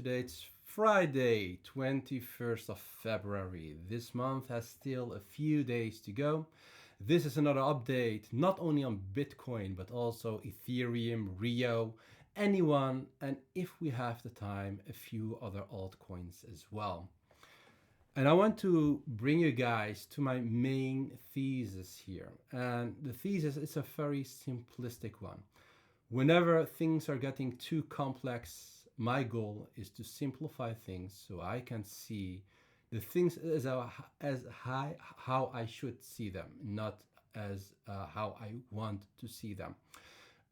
today. It's Friday, 21st of February. This month has still a few days to go. This is another update, not only on Bitcoin, but also Ethereum, Rio, anyone, and if we have the time, a few other altcoins as well. And I want to bring you guys to my main thesis here. And the thesis is a very simplistic one. Whenever things are getting too complex, my goal is to simplify things so I can see the things as how I should see them, not as how I want to see them.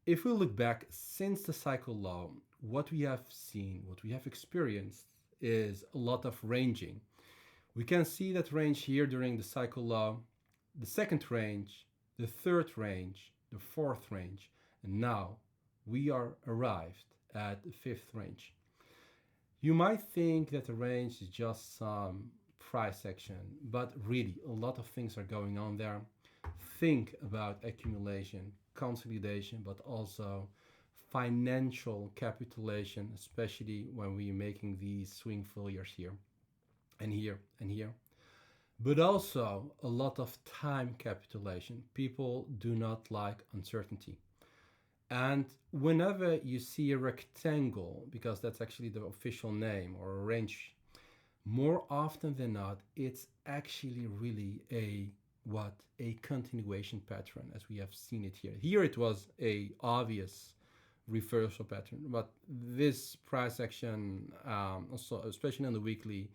If we look back since the cycle low, what we have seen, what we have experienced is a lot of ranging. We can see that range here during the cycle low, the second range, the third range, the fourth range, and now we are arrived at the fifth range. You might think that the range is just some price action, but really a lot of things are going on there. Think about accumulation, consolidation, but also financial capitulation, especially when we're making these swing failures here and here and here. But also a lot of time capitulation. People do not like uncertainty. And whenever you see a rectangle, because that's actually the official name, or a range, more often than not, it's actually really a continuation pattern, as we have seen it here. Here it was a obvious reversal pattern, but this price action, also especially on the weekly,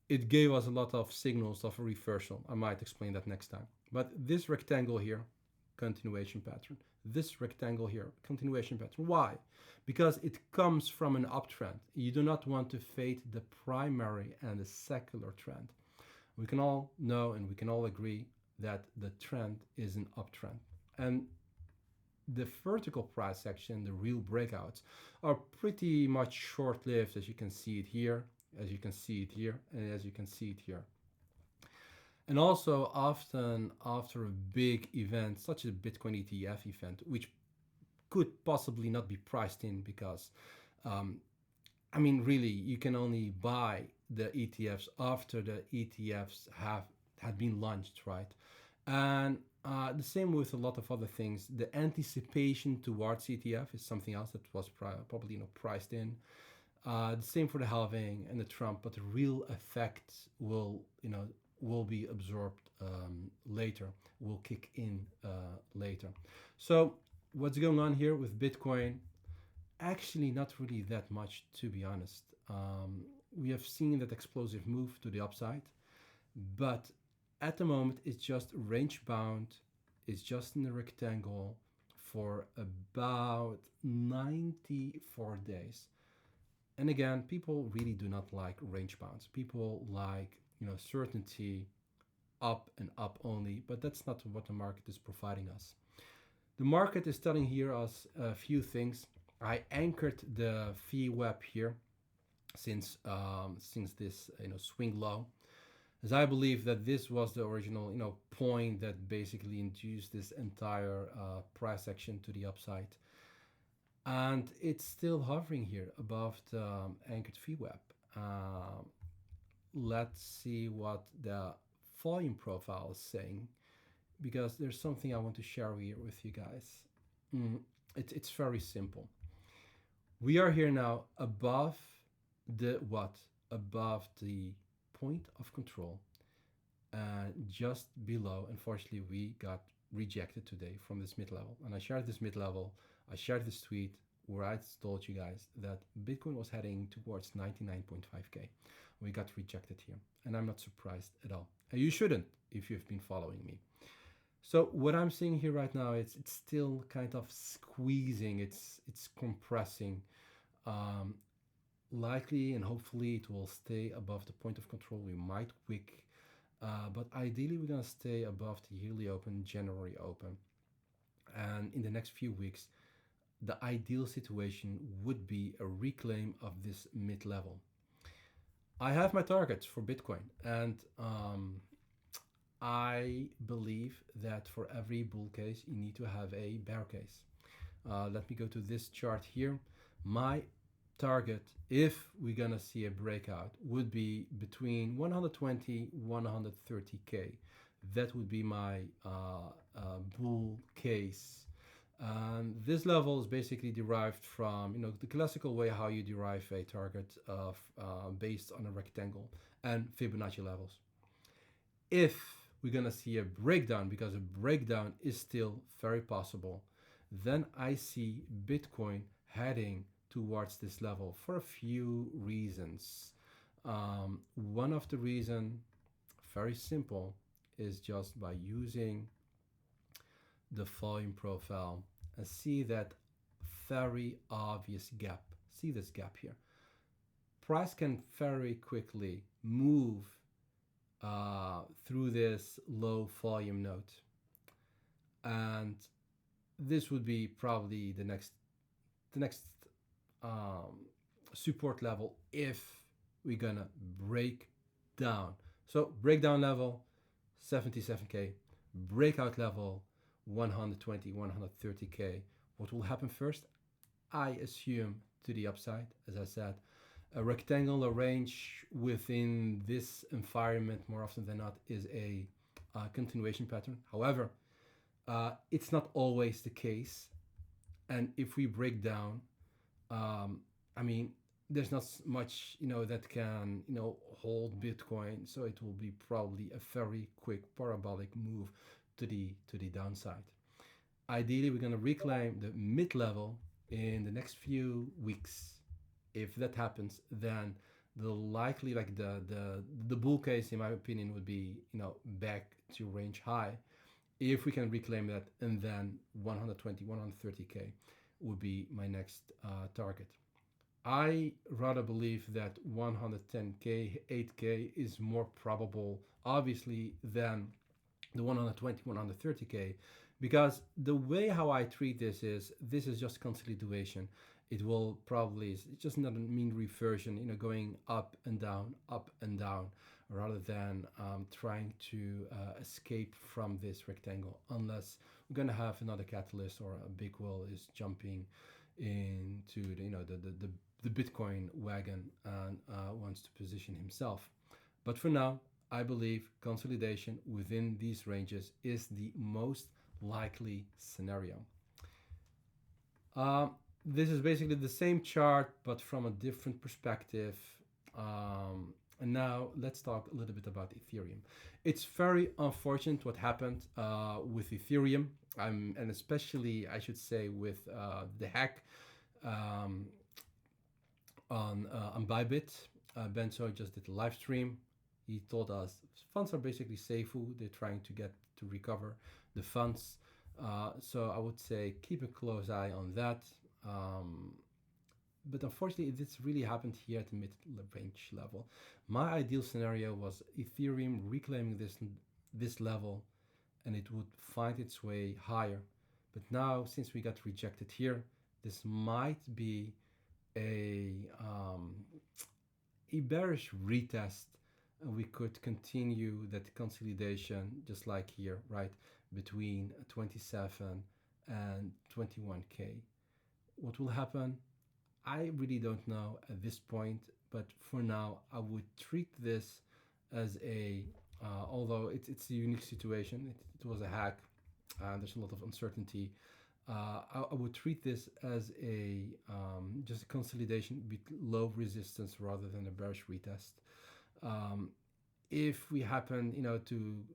it gave us a lot of signals of a reversal. I might explain that next time. But this rectangle here, continuation pattern. This rectangle here, continuation pattern. Why? Because it comes from an uptrend. You do not want to fade the primary and the secular trend. We can all know and we can all agree that the trend is an uptrend. And the vertical price action, the real breakouts, are pretty much short-lived, as you can see it here, as you can see it here, and as you can see it here. And also often after a big event, such as a Bitcoin ETF event, which could possibly not be priced in because, really, you can only buy the ETFs after the ETFs had been launched, right? And the same with a lot of other things. The anticipation towards ETF is something else that was probably priced in. The same for the halving and the Trump, but the real effect will be absorbed later, will kick in later. So what's going on here with Bitcoin? Actually, not really that much, to be honest. We have seen that explosive move to the upside, but at the moment it's just range bound. It's just in a rectangle for about 94 days. And again, people really do not like range bounds. People like certainty, up and up only, but that's not what the market is providing us. The market is telling here us a few things. I anchored the VWAP here since this swing low, as I believe that this was the original point that basically induced this entire price action to the upside. And it's still hovering here above the anchored VWAP. Let's see what the volume profile is saying, because there's something I want to share here with you guys. It's very simple. We are here now above the what? Above the point of control, and just below, unfortunately, we got rejected today from this mid-level. And I shared this mid-level. I shared this tweet where I told you guys that Bitcoin was heading towards 99.5K. We got rejected here, and I'm not surprised at all. And you shouldn't if you've been following me. So what I'm seeing here right now, it's still kind of squeezing, it's compressing. Likely and hopefully it will stay above the point of control. We might wick, but ideally we're gonna stay above the yearly open, January open. And in the next few weeks, the ideal situation would be a reclaim of this mid-level. I have my targets for Bitcoin, and I believe that for every bull case, you need to have a bear case. Let me go to this chart here. My target, if we're gonna see a breakout, would be between 120 130k. That would be my bull case. And this level is basically derived from the classical way how you derive a target of based on a rectangle and Fibonacci levels. If we're gonna see a breakdown, because a breakdown is still very possible, then I see Bitcoin heading towards this level for a few reasons. One of the reason, very simple, is just by using the volume profile and see that very obvious gap. See this gap here. Price can very quickly move through this low volume node, and this would be probably the next support level if we're gonna break down. So breakdown level 77k, breakout level 120 130k. What will happen first? I assume to the upside. As I said, a rectangular range within this environment more often than not is a continuation pattern. However, it's not always the case, and if we break down, I mean, there's not much that can hold Bitcoin, so it will be probably a very quick parabolic move to the downside. Ideally, we're going to reclaim the mid level in the next few weeks. If that happens, then the likely the bull case, in my opinion, would be back to range high. If we can reclaim that, and then 120 130k would be my next target. I rather believe that 110k 8k is more probable, obviously, than the 120 130k, because the way how I treat this is just consolidation. It will probably, it's just not a mean reversion, going up and down, rather than trying to escape from this rectangle, unless we're going to have another catalyst or a big whale is jumping into the Bitcoin wagon and wants to position himself. But for now, I believe consolidation within these ranges is the most likely scenario. This is basically the same chart, but from a different perspective. And now let's talk a little bit about Ethereum. It's very unfortunate what happened with Ethereum, and especially, I should say, with the hack on Bybit. Benzo just did a live stream. He told us funds are basically safe. They're trying to recover the funds. So I would say keep a close eye on that. But unfortunately, this really happened here at the mid-range level. My ideal scenario was Ethereum reclaiming this level, and it would find its way higher. But now, since we got rejected here, this might be a bearish retest, and we could continue that consolidation just like here, right, between 27 and 21k. What will happen? I really don't know at this point, but for now, I would treat this as although it's a unique situation, it was a hack, and there's a lot of uncertainty. I would treat this as just a consolidation with low resistance rather than a bearish retest. If we happen, to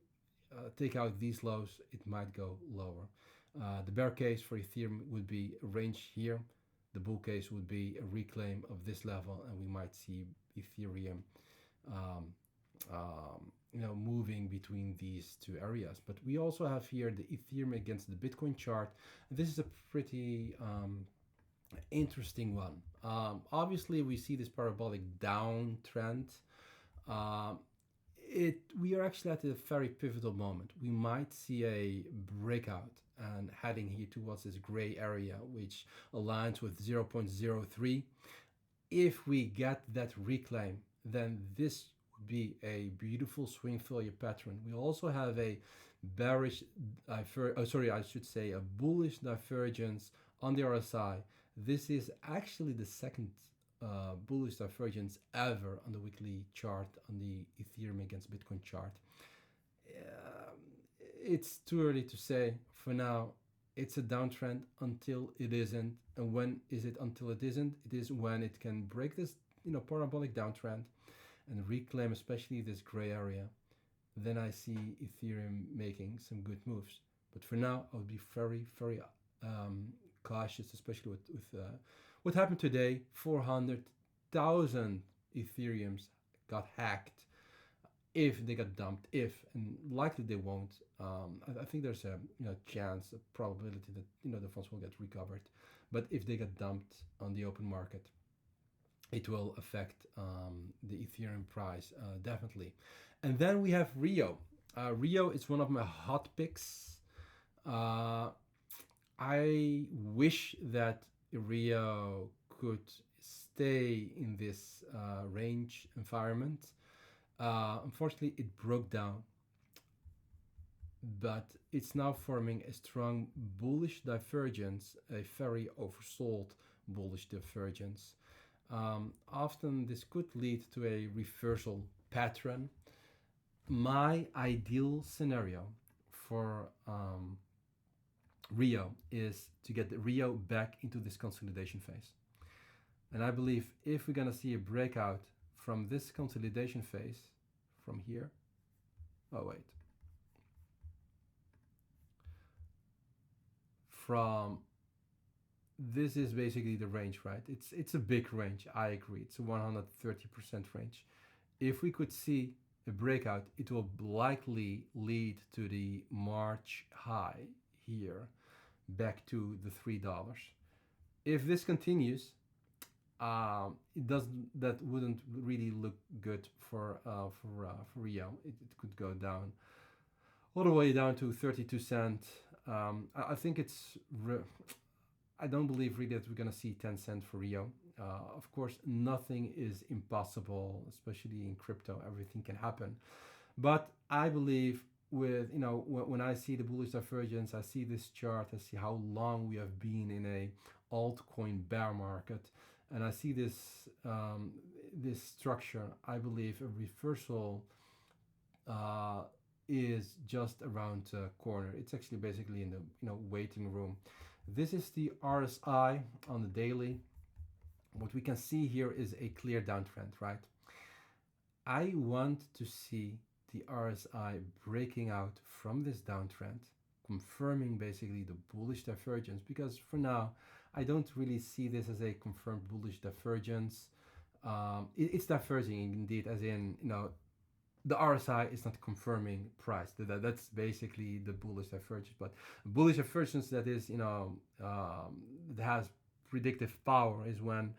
take out these lows, it might go lower. The bear case for Ethereum would be a range here. The bull case would be a reclaim of this level, and we might see Ethereum, moving between these two areas. But we also have here the Ethereum against the Bitcoin chart. This is a pretty interesting one. Obviously, we see this parabolic downtrend. We are actually at a very pivotal moment. We might see a breakout and heading here towards this gray area, which aligns with 0.03. If we get that reclaim, then this would be a beautiful swing failure pattern. We also have a bullish divergence on the RSI. This is actually the second bullish divergence ever on the weekly chart on the Ethereum against Bitcoin chart. It's too early to say. For now, it's a downtrend until it isn't. And when is it until it isn't? It is when it can break this, parabolic downtrend and reclaim especially this gray area. Then I see Ethereum making some good moves. But for now, I would be very, very cautious, especially with what happened today. 400,000 Ethereums got hacked. If they got dumped, and likely they won't. I think there's a chance, a probability that the funds will get recovered. But if they get dumped on the open market, it will affect the Ethereum price definitely. And then we have Rio. Rio is one of my hot picks. I wish that Rio could stay in this range environment. Unfortunately, it broke down, but it's now forming a strong bullish divergence, a very oversold bullish divergence. Often this could lead to a reversal pattern. My ideal scenario for Rio is to get the Rio back into this consolidation phase. And I believe if we're going to see a breakout from this consolidation phase, from here, from this is basically the range, right? It's a big range. I agree. It's a 130% range. If we could see a breakout, it will likely lead to the March high here, back to the $3. If this continues, that wouldn't really look good for Rio. It could go down all the way down to 32 cents. I think I don't believe really that we're gonna see 10 cents for Rio. Of course, nothing is impossible, especially in crypto. Everything can happen, but I believe with when I see the bullish divergence, I see this chart, I see how long we have been in a altcoin bear market, and I see this this structure. I believe a reversal is just around the corner. It's actually basically in the waiting room. This is the RSI on the daily. What we can see here is a clear downtrend, right? I want to see the RSI breaking out from this downtrend, confirming basically the bullish divergence, because for now I don't really see this as a confirmed bullish divergence. It's diverging indeed, as in the RSI is not confirming price. That's basically the bullish divergence. But bullish divergence that is that has predictive power is when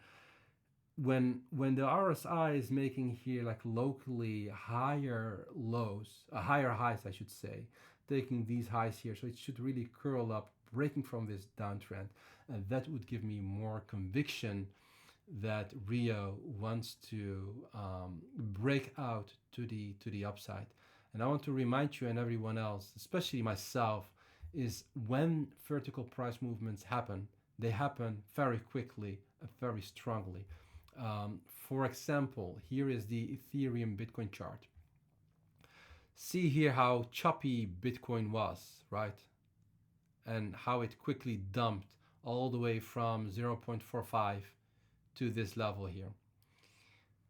the RSI is making here like locally higher lows, higher highs I should say, taking these highs here, so it should really curl up, breaking from this downtrend, and that would give me more conviction that Rio wants to break out to the upside. And I want to remind you and everyone else, especially myself, is when vertical price movements happen, they happen very quickly, very strongly. For example, here is the Ethereum Bitcoin chart. See here how choppy Bitcoin was, right? And how it quickly dumped all the way from 0.45 to this level here.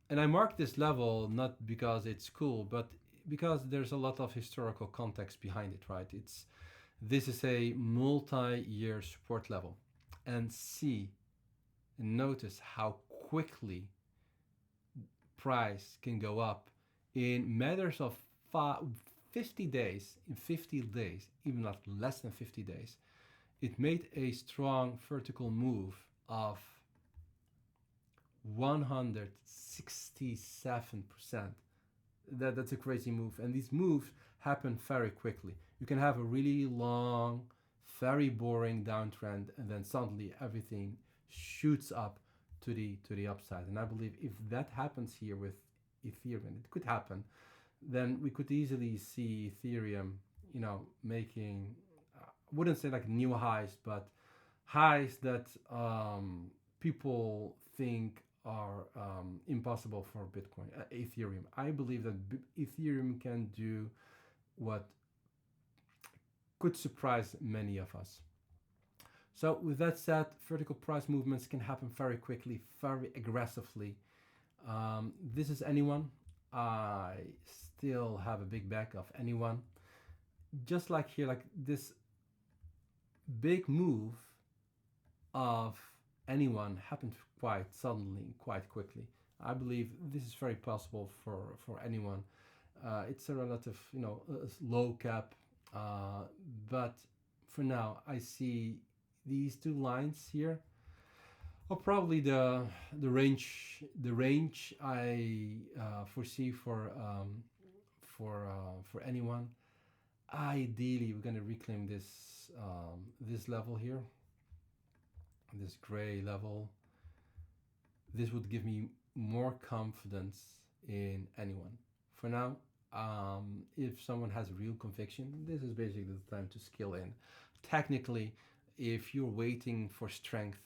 And I mark this level not because it's cool, but because there's a lot of historical context behind it, right? This is a multi-year support level. And see and notice how quickly price can go up in matters of 50 days, in 50 days, even not less than 50 days. It made a strong vertical move of 167%. That's a crazy move, and these moves happen very quickly. You can have a really long, very boring downtrend, and then suddenly everything shoots up to the upside. And I believe if that happens here with Ethereum, it could happen, then we could easily see Ethereum, making, I wouldn't say like new highs, but highs that people think are impossible for Bitcoin, Ethereum. I believe that Ethereum can do what could surprise many of us. So with that said, vertical price movements can happen very quickly, very aggressively. This is anyone. I still have a big bag of anyone. Just like here, like this big move of anyone happened quite suddenly, quite quickly. I believe this is very possible for anyone. It's a relative, low cap, but for now, I see these two lines here are probably the range I foresee for anyone. Ideally, we're gonna reclaim this level here, this gray level. This would give me more confidence in anyone. For now, if someone has real conviction, this is basically the time to scale in. Technically, if you're waiting for strength,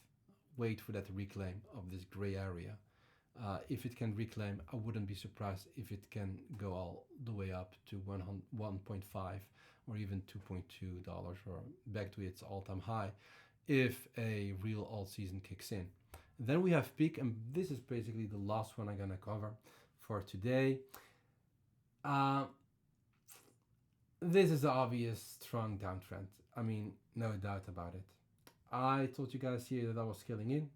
wait for that reclaim of this gray area. If it can reclaim, I wouldn't be surprised if it can go all the way up to 1.5 or even $2.2 or back to its all-time high if a real alt season kicks in. Then we have peak, and this is basically the last one I'm gonna cover for today. This is the obvious strong downtrend. I mean, no doubt about it. I told you guys here that I was scaling in,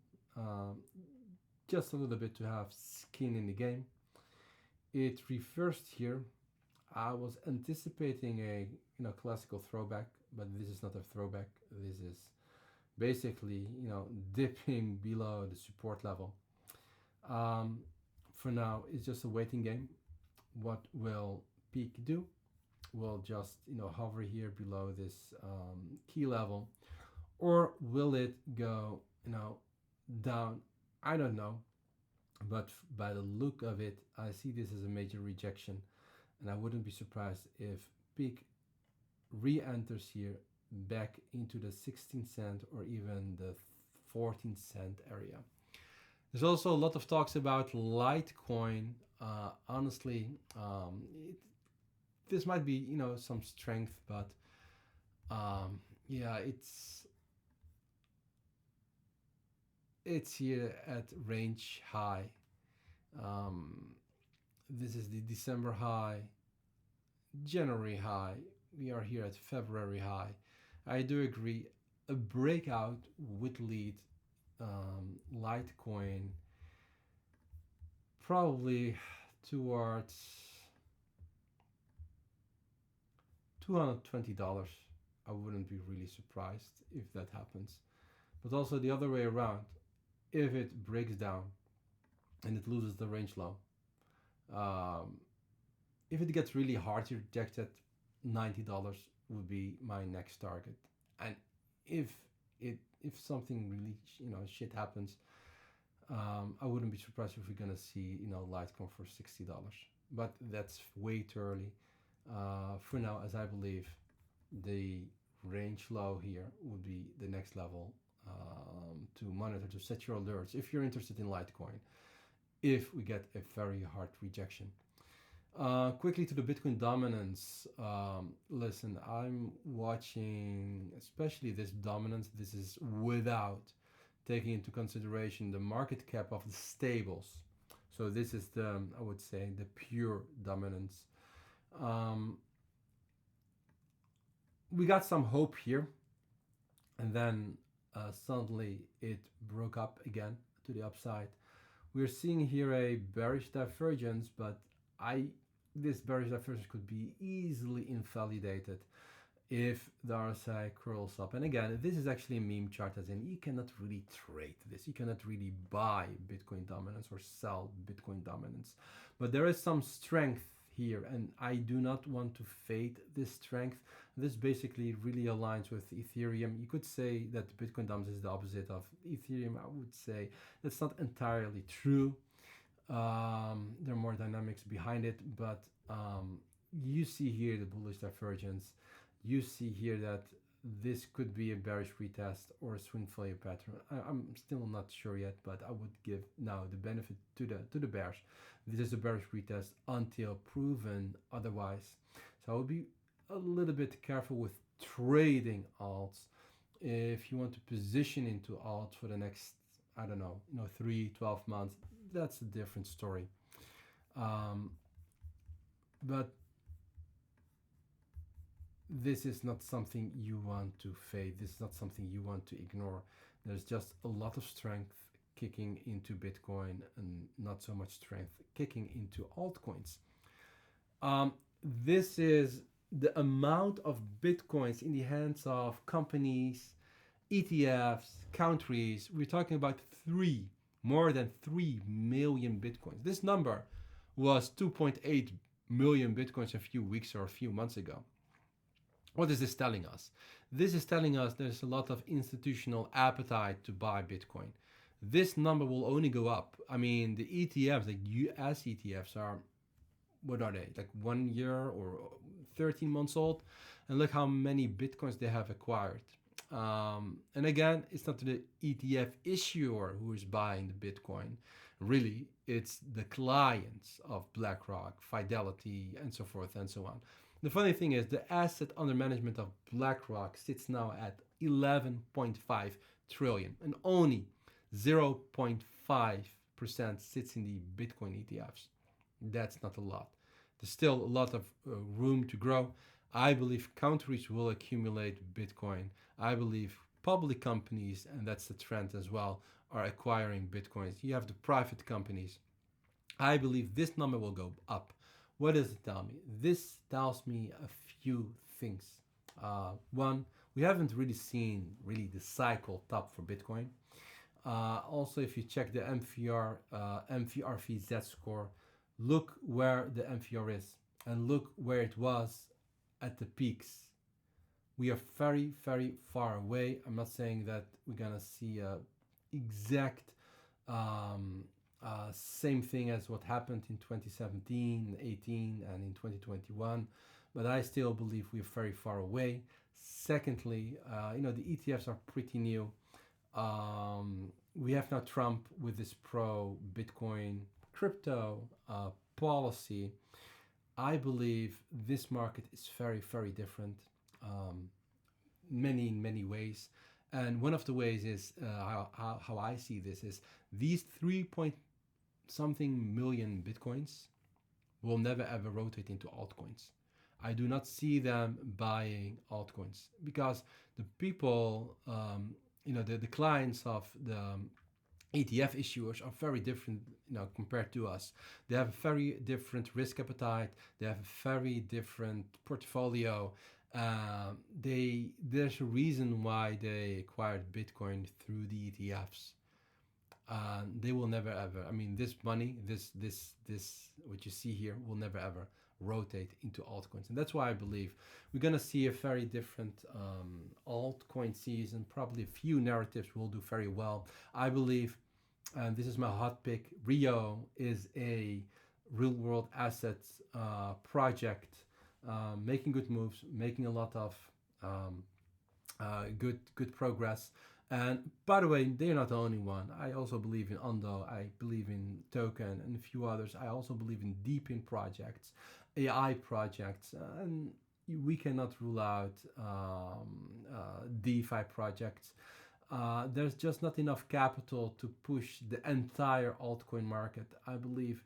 just a little bit to have skin in the game. It reversed here. I was anticipating a classical throwback, but this is not a throwback. This is basically dipping below the support level. For now, it's just a waiting game. What will peak do? Will just hover here below this key level, or will it go down? I don't know, but by the look of it, I see this as a major rejection, and I wouldn't be surprised if peak re-enters here back into the 16 cent or even the 14 cent area. There's also a lot of talks about Litecoin. Honestly, this might be some strength, but yeah, it's here at range high. This is the December high, January high. We are here at February high. I do agree, a breakout would lead Litecoin probably towards $220. I wouldn't be really surprised if that happens. But also the other way around, if it breaks down and it loses the range low, if it gets really hard to reject it, $90 would be my next target. And if something really shit happens, I wouldn't be surprised if we're gonna see Litecoin for $60. But that's way too early. For now, as I believe, the range low here would be the next level to monitor, to set your alerts if you're interested in Litecoin, if we get a very hard rejection. Quickly to the Bitcoin dominance. Listen, I'm watching especially this dominance. This is without taking into consideration the market cap of the stables. So this is I would say, the pure dominance. We got some hope here, and then suddenly it broke up again to the upside. We're seeing here a bearish divergence, but this bearish divergence could be easily invalidated if the RSI curls up. And again, this is actually a meme chart, as in you cannot really trade this. You cannot really buy Bitcoin dominance or sell Bitcoin dominance. But there is some strength here, and I do not want to fade this strength. This basically really aligns with Ethereum. You could say that Bitcoin dominance is the opposite of Ethereum. I would say that's not entirely true. There are more dynamics behind it, but you see here the bullish divergence. You see here that this could be a bearish retest or a swing failure pattern. I'm still not sure yet, but I would give now the benefit to the bears. This is a bearish retest until proven otherwise. So I would be a little bit careful with trading alts. If you want to position into alts for the next, I don't know, 3-12 months, that's a different story. But this is not something you want to fade. This is not something you want to ignore. There's just a lot of strength kicking into Bitcoin and not so much strength kicking into altcoins. This is the amount of Bitcoins in the hands of companies, ETFs, countries. We're talking about more than 3 million Bitcoins. This number was 2.8 million Bitcoins a few weeks or a few months ago. What is this telling us? This is telling us there's a lot of institutional appetite to buy Bitcoin. This number will only go up. I mean, the ETFs, the US ETFs are, what are they? Like 1 year or 13 months old. And look how many Bitcoins they have acquired. And again, it's not the ETF issuer who is buying the Bitcoin. Really, it's the clients of BlackRock, Fidelity, and so forth and so on. The funny thing is the asset under management of BlackRock sits now at 11.5 trillion and only 0.5% sits in the Bitcoin ETFs. That's not a lot. There's still a lot of room to grow. I believe countries will accumulate Bitcoin. I believe public companies, and that's the trend as well, are acquiring Bitcoins. You have the private companies. I believe this number will go up. What does it tell me? This tells me a few things. One, we haven't really seen the cycle top for Bitcoin. Also, if you check the MVRV score, look where the MVR is and look where it was at the peaks. We are very, very far away. I'm not saying that we're gonna see a exact same thing as what happened in 2017, 18, and in 2021, but I still believe we're very far away. Secondly, the ETFs are pretty new. We have now Trump with this pro-Bitcoin crypto policy. I believe this market is very, very different, many ways. And one of the ways is how I see this is these 3-point-something million Bitcoins will never ever rotate into altcoins. I do not see them buying altcoins because the people, the clients of the ETF issuers are very different, compared to us. They have a very different risk appetite. They have a very different portfolio. There's a reason why they acquired Bitcoin through the ETFs. They will never ever. I mean, this money, this what you see here, will never ever rotate into altcoins, and that's why I believe we're gonna see a very different altcoin season. Probably a few narratives will do very well. I believe, and this is my hot pick, Rio is a real-world assets project. Making good moves, making a lot of good progress. And by the way, they're not the only one. I also believe in Ondo. I believe in Token and a few others. I also believe in deep-in projects, AI projects, and we cannot rule out DeFi projects. There's just not enough capital to push the entire altcoin market. I believe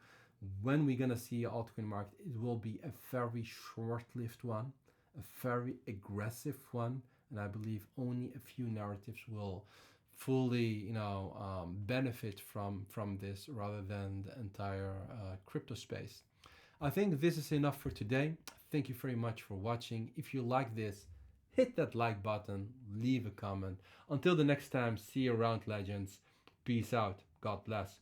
when we're gonna see an altcoin market, it will be a very short-lived one, a very aggressive one, and I believe only a few narratives will fully, benefit from this rather than the entire crypto space. I think this is enough for today. Thank you very much for watching. If you like this, hit that like button, leave a comment. Until the next time, see you around, legends. Peace out. God bless.